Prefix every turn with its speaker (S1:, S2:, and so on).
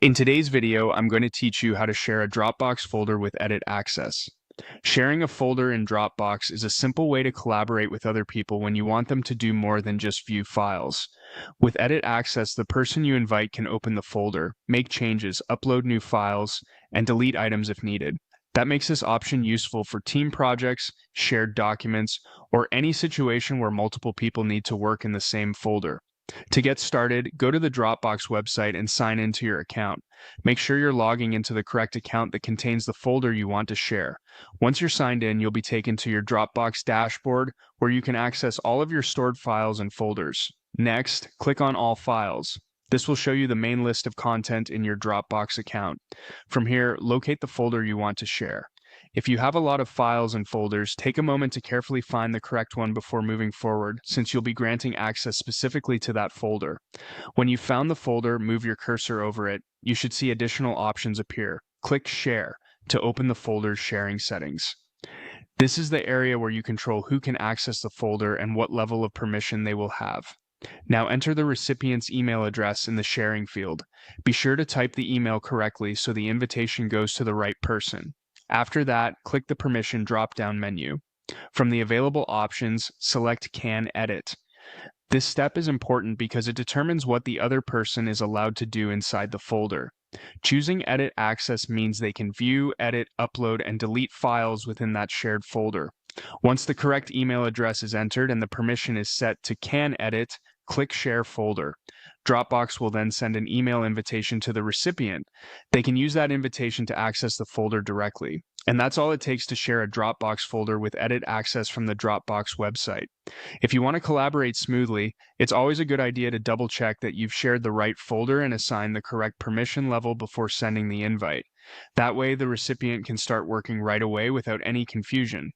S1: In today's video, I'm going to teach you how to share a Dropbox folder with edit access. Sharing a folder in Dropbox is a simple way to collaborate with other people when you want them to do more than just view files. With edit access, the person you invite can open the folder, make changes, upload new files, and delete items if needed. That makes this option useful for team projects, shared documents, or any situation where multiple people need to work in the same folder. To get started, go to the Dropbox website and sign into your account. Make sure you're logging into the correct account that contains the folder you want to share. Once you're signed in, you'll be taken to your Dropbox dashboard where you can access all of your stored files and folders. Next, click on All Files. This will show you the main list of content in your Dropbox account. From here, locate the folder you want to share. If you have a lot of files and folders, take a moment to carefully find the correct one before moving forward, since you'll be granting access specifically to that folder. When you've found the folder, move your cursor over it. You should see additional options appear. Click Share to open the folder's sharing settings. This is the area where you control who can access the folder and what level of permission they will have. Now enter the recipient's email address in the sharing field. Be sure to type the email correctly so the invitation goes to the right person. After that, click the Permission drop-down menu. From the available options, select Can Edit. This step is important because it determines what the other person is allowed to do inside the folder. Choosing Edit Access means they can view, edit, upload, and delete files within that shared folder. Once the correct email address is entered and the permission is set to Can Edit, click Share Folder. Dropbox will then send an email invitation to the recipient. They can use that invitation to access the folder directly. And that's all it takes to share a Dropbox folder with edit access from the Dropbox website. If you want to collaborate smoothly, it's always a good idea to double check that you've shared the right folder and assign the correct permission level before sending the invite. That way, the recipient can start working right away without any confusion.